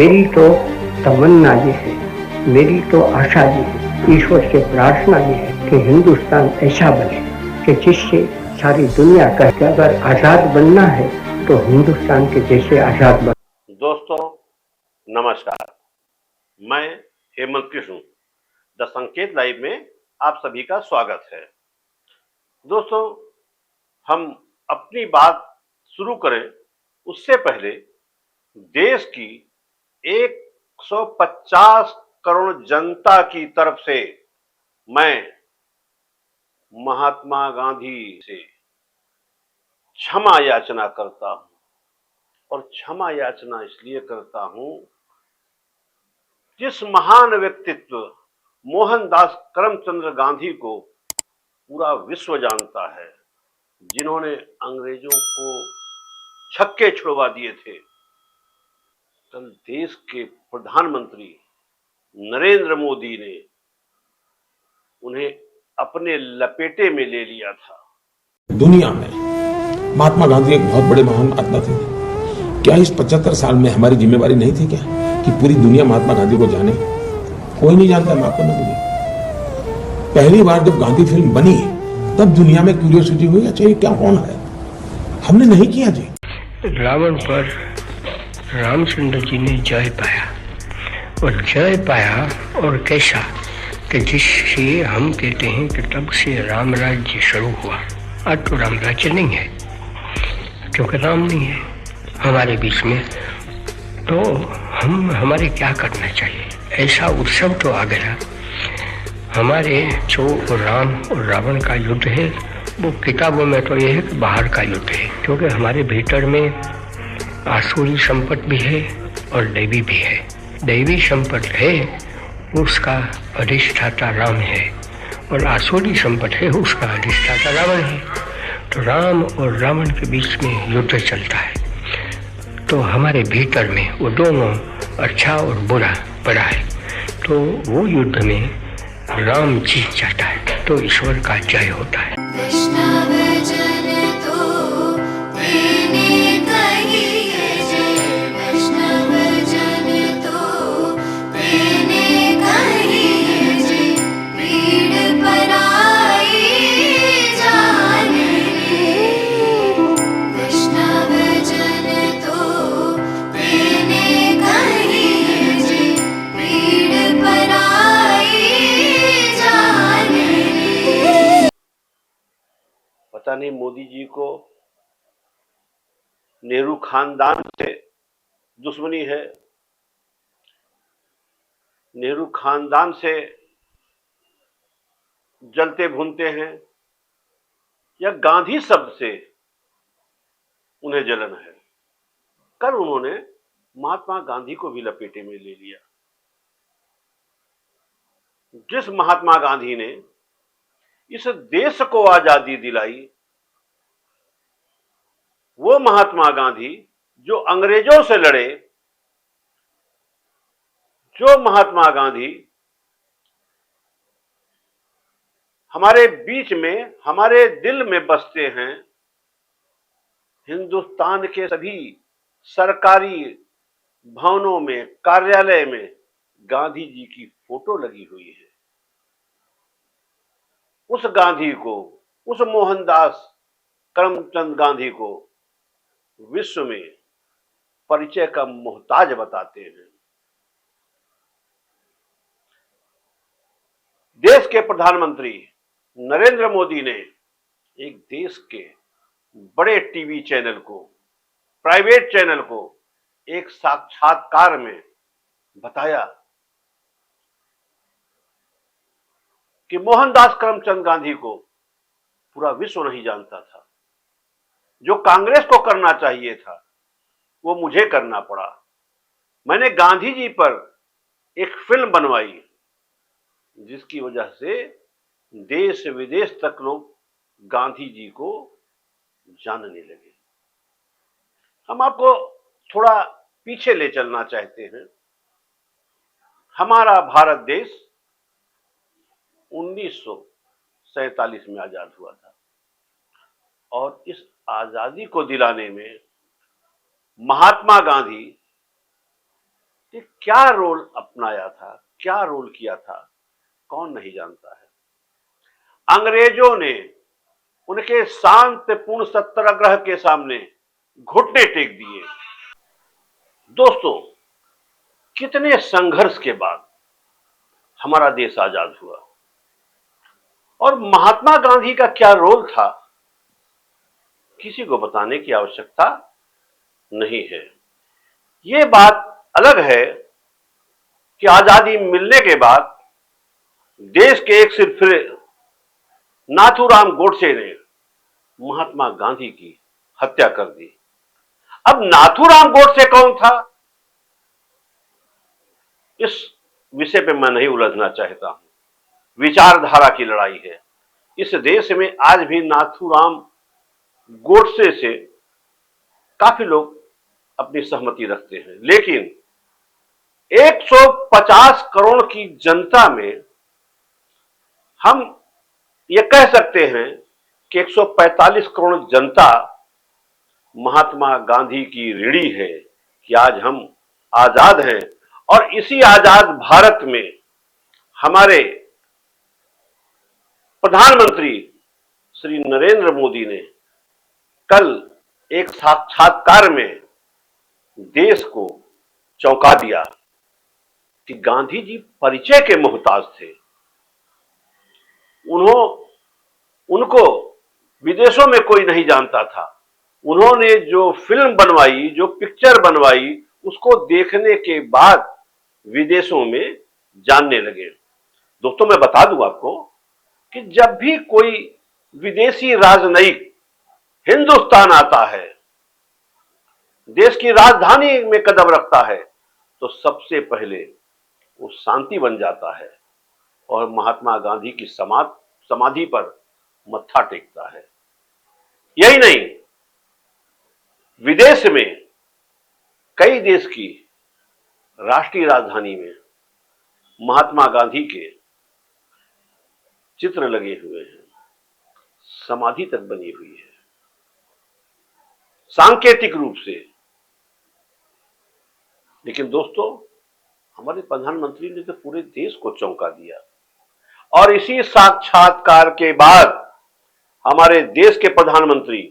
मेरी तो तमन्ना ये है, मेरी तो आशा ये है, ईश्वर से प्रार्थना ये है कि हिंदुस्तान ऐसा बने कि जिससे सारी दुनिया कहे कि अगर आजाद बनना है तो हिंदुस्तान के जैसे आजाद बन। दोस्तों नमस्कार, मैं हेमंत कृष्ण द संकेत लाइव में आप सभी का स्वागत है। दोस्तों, हम अपनी बात शुरू करें उससे पहले देश की 150 करोड़ जनता की तरफ से मैं महात्मा गांधी से क्षमा याचना करता हूं, और क्षमा याचना इसलिए करता हूं, जिस महान व्यक्तित्व मोहनदास करमचंद गांधी को पूरा विश्व जानता है, जिन्होंने अंग्रेजों को छक्के छुड़वा दिए थे, कल देश के प्रधानमंत्री नरेंद्र मोदी ने उन्हें अपने लपेटे में ले लिया था। दुनिया में महात्मा गांधी एक बहुत बड़े महान आत्मा थे। क्या इस 75 साल में हमारी जिम्मेवारी नहीं थी क्या कि पूरी दुनिया महात्मा गांधी को जाने? कोई नहीं जानता, माफ करना मुझे। पहली बार जब गांधी फिल्म बनी तब दुनिया में क्यूरियोसिटी हुई, अच्छा ये क्या कौन है? हमने नहीं किया जी। रावण पर रामचंद्र जी ने जय पाया, और जय पाया और कैसा कि जिससे हम कहते हैं कि तब से राम राज्य शुरू हुआ। आज तो राम राज्य नहीं है, क्योंकि राम नहीं है हमारे बीच में। तो हमारे क्या करना चाहिए? ऐसा उत्सव तो आ गया। हमारे जो राम और रावण का युद्ध है, वो किताबों में तो ये है कि बाहर का युद्ध है, क्योंकि हमारे भीतर में आसुरी संपत भी है और दैवी भी है। दैवी संपत है, उसका अधिष्ठाता राम है, और आसुरी संपत है, उसका अधिष्ठाता रावण है। तो राम और रावण के बीच में युद्ध चलता है। तो हमारे भीतर में वो दोनों अच्छा और बुरा पड़ा है। तो वो युद्ध में राम जीत जाता है, तो ईश्वर का जय होता है। पता नहीं मोदी जी को नेहरू खानदान से दुश्मनी है, नेहरू खानदान से जलते भूनते हैं, या गांधी शब्द से उन्हें जलन है। कल उन्होंने महात्मा गांधी को भी लपेटे में ले लिया। जिस महात्मा गांधी ने इस देश को आजादी दिलाई, वो महात्मा गांधी जो अंग्रेजों से लड़े, जो महात्मा गांधी हमारे बीच में, हमारे दिल में बसते हैं। हिंदुस्तान के सभी सरकारी भवनों में, कार्यालय में गांधी जी की फोटो लगी हुई है। उस गांधी को, उस मोहनदास करमचंद गांधी को विश्व में परिचय का मोहताज बताते हैं। देश के प्रधानमंत्री नरेंद्र मोदी ने एक देश के बड़े टीवी चैनल को, प्राइवेट चैनल को एक साक्षात्कार में बताया कि मोहनदास करमचंद गांधी को पूरा विश्व नहीं जानता था। जो कांग्रेस को करना चाहिए था वो मुझे करना पड़ा। मैंने गांधी जी पर एक फिल्म बनवाई, जिसकी वजह से देश विदेश तक लोग गांधी जी को जानने लगे। हम आपको थोड़ा पीछे ले चलना चाहते हैं। हमारा भारत देश 1947 में आजाद हुआ था, और इस आजादी को दिलाने में महात्मा गांधी कि क्या रोल अपनाया था, क्या रोल किया था, कौन नहीं जानता है। अंग्रेजों ने उनके शांतिपूर्ण सत्याग्रह के सामने घुटने टेक दिए। दोस्तों, कितने संघर्ष के बाद हमारा देश आजाद हुआ और महात्मा गांधी का क्या रोल था, किसी को बताने की आवश्यकता नहीं है। ये बात अलग है कि आजादी मिलने के बाद देश के एक सिरफिरे नाथूराम गोडसे ने महात्मा गांधी की हत्या कर दी। अब नाथूराम गोडसे कौन था, इस विषय पे मैं नहीं उलझना चाहता हूं। विचारधारा की लड़ाई है। इस देश में आज भी नाथूराम गोडसे से काफी लोग अपनी सहमति रखते हैं, लेकिन 150 करोड़ की जनता में हम ये कह सकते हैं कि 145 करोड़ जनता महात्मा गांधी की ऋणी है कि आज हम आजाद हैं। और इसी आजाद भारत में हमारे प्रधानमंत्री श्री नरेंद्र मोदी ने कल एक साक्षात्कार में देश को चौंका दिया कि गांधी जी परिचय के मोहताज थे। उनको विदेशों में कोई नहीं जानता था। उन्होंने जो फिल्म बनवाई, जो पिक्चर बनवाई, उसको देखने के बाद विदेशों में जानने लगे। दोस्तों, मैं बता दूं आपको कि जब भी कोई विदेशी राजनयिक हिंदुस्तान आता है, देश की राजधानी में कदम रखता है, तो सबसे पहले वो शांति बन जाता है और महात्मा गांधी की समाधि पर मत्था टेकता है। यही नहीं, विदेश में कई देश की राष्ट्रीय राजधानी में महात्मा गांधी के चित्र लगे हुए हैं, समाधि तक बनी हुई है। सांकेतिक रूप से। लेकिन दोस्तों, हमारे प्रधानमंत्री ने तो पूरे देश को चौंका दिया और इसी साक्षात्कार के बाद हमारे देश के प्रधानमंत्री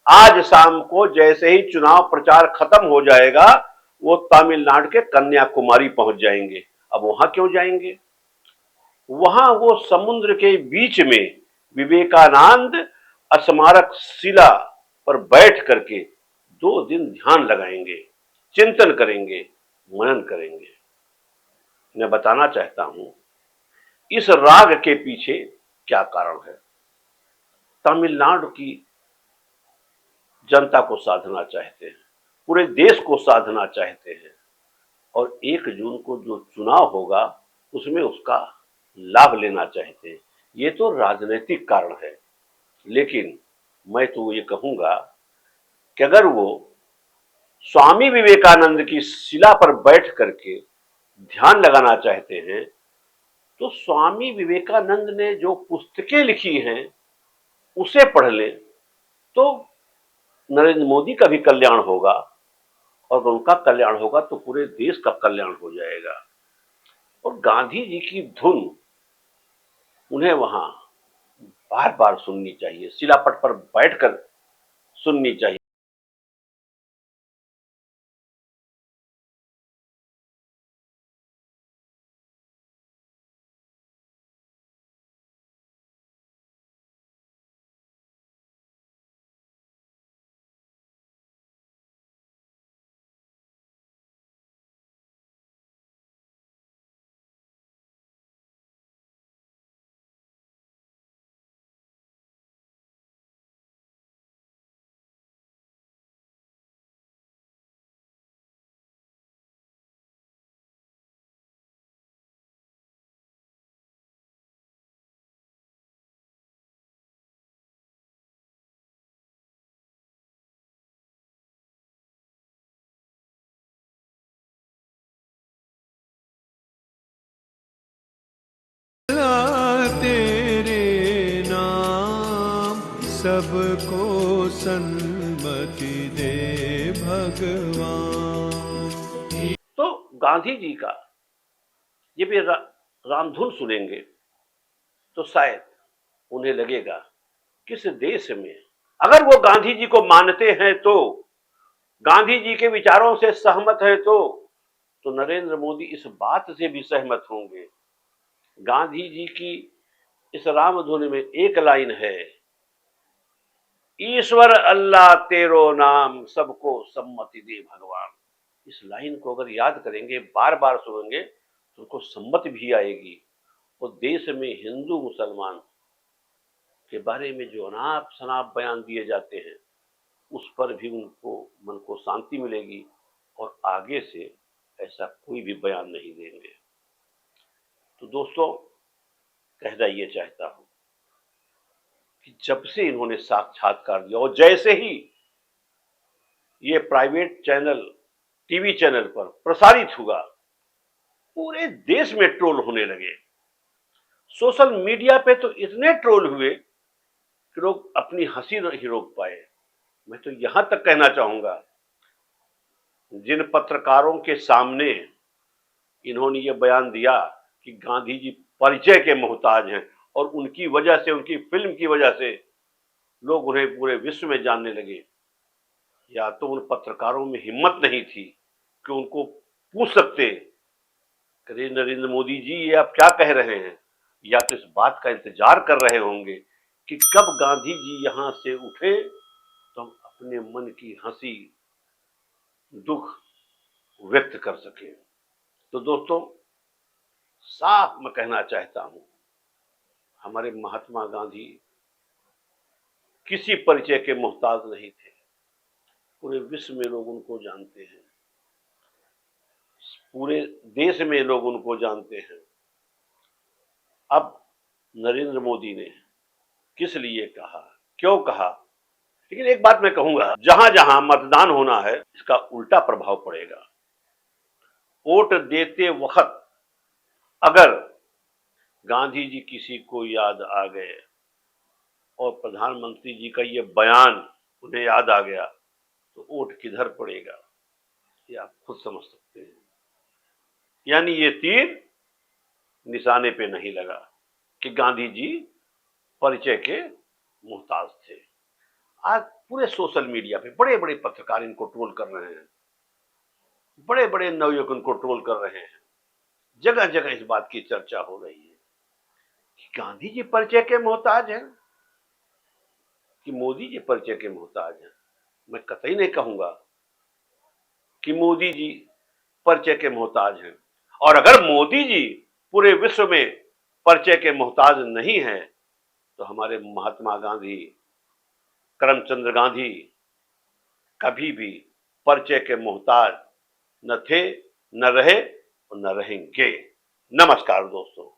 आज शाम को जैसे ही चुनाव प्रचार खत्म हो जाएगा, वो तमिलनाडु के कन्याकुमारी पहुंच जाएंगे। अब वहां क्यों जाएंगे? वहां वो समुद्र के बीच में विवेकानंद स्मारक शिला पर बैठ करके 2 दिन ध्यान लगाएंगे, चिंतन करेंगे, मनन करेंगे। मैं बताना चाहता हूं इस राग के पीछे क्या कारण है। तमिलनाडु की जनता को साधना चाहते हैं, पूरे देश को साधना चाहते हैं और 1 जून को जो चुनाव होगा उसमें उसका लाभ लेना चाहते हैं। ये तो राजनीतिक कारण है। लेकिन मैं तो ये कहूंगा कि अगर वो स्वामी विवेकानंद की शिला पर बैठ करके ध्यान लगाना चाहते हैं, तो स्वामी विवेकानंद ने जो पुस्तकें लिखी हैं उसे पढ़ लें, तो नरेंद्र मोदी का भी कल्याण होगा और अगर उनका कल्याण होगा तो पूरे देश का कल्याण हो जाएगा। और गांधी जी की धुन उन्हें वहां बार बार सुननी चाहिए, शिलापट पर बैठकर सुननी चाहिए। तेरे नाम सबको सन्मति दे भगवान। तो गांधी जी का ये भी रामधुन सुनेंगे तो शायद उन्हें लगेगा किस देश में, अगर वो गांधी जी को मानते हैं तो, गांधी जी के विचारों से सहमत है तो नरेंद्र मोदी इस बात से भी सहमत होंगे। गांधी जी की इस रामधुन में एक लाइन है, ईश्वर अल्लाह तेरो नाम सबको सम्मति दे भगवान। इस लाइन को अगर याद करेंगे, बार बार सुनेंगे तो उनको सम्मति भी आएगी और देश में हिंदू मुसलमान के बारे में जो अनाप शनाप बयान दिए जाते हैं उस पर भी उनको मन को शांति मिलेगी और आगे से ऐसा कोई भी बयान नहीं देंगे। तो दोस्तों, कहना ये चाहता हूं कि जब से इन्होंने साक्षात्कार दिया और जैसे ही ये प्राइवेट चैनल, टीवी चैनल पर प्रसारित हुआ, पूरे देश में ट्रोल होने लगे। सोशल मीडिया पे तो इतने ट्रोल हुए कि लोग अपनी हंसी नहीं रोक पाए। मैं तो यहां तक कहना चाहूंगा, जिन पत्रकारों के सामने इन्होंने ये बयान दिया कि गांधी जी परिचय के मोहताज हैं और उनकी वजह से, उनकी फिल्म की वजह से लोग उन्हें पूरे विश्व में जानने लगे, या तो उन पत्रकारों में हिम्मत नहीं थी कि उनको पूछ सकते कि नरेंद्र मोदी जी ये आप क्या कह रहे हैं, या तो इस बात का इंतजार कर रहे होंगे कि कब गांधी जी यहां से उठे तो हम अपने मन की हंसी, दुख व्यक्त कर सके। तो दोस्तों, साफ मैं कहना चाहता हूं, हमारे महात्मा गांधी किसी परिचय के मोहताज नहीं थे। पूरे विश्व में लोग उनको जानते हैं, पूरे देश में लोग उनको जानते हैं। अब नरेंद्र मोदी ने किस लिए कहा, क्यों कहा, लेकिन एक बात मैं कहूंगा, जहां जहां मतदान होना है इसका उल्टा प्रभाव पड़ेगा। वोट देते वक्त अगर गांधी जी किसी को याद आ गए और प्रधानमंत्री जी का ये बयान उन्हें याद आ गया तो वोट किधर पड़ेगा ये आप खुद समझ सकते हैं। यानी ये तीर निशाने पे नहीं लगा कि गांधी जी परिचय के मोहताज थे। आज पूरे सोशल मीडिया पे बड़े बड़े पत्रकार इनको ट्रोल कर रहे हैं, बड़े बड़े नवयुवक इनको ट्रोल कर रहे हैं। जगह जगह इस बात की चर्चा हो रही है कि गांधी जी परिचय के मोहताज हैं कि मोदी जी परिचय के मोहताज हैं। मैं कतई नहीं कहूंगा कि मोदी जी परिचय के मोहताज हैं, और अगर मोदी जी पूरे विश्व में परिचय के मोहताज नहीं हैं तो हमारे महात्मा गांधी, करमचंद गांधी कभी भी परिचय के मोहताज न थे, न रहे और न रहेंगे। नमस्कार दोस्तों।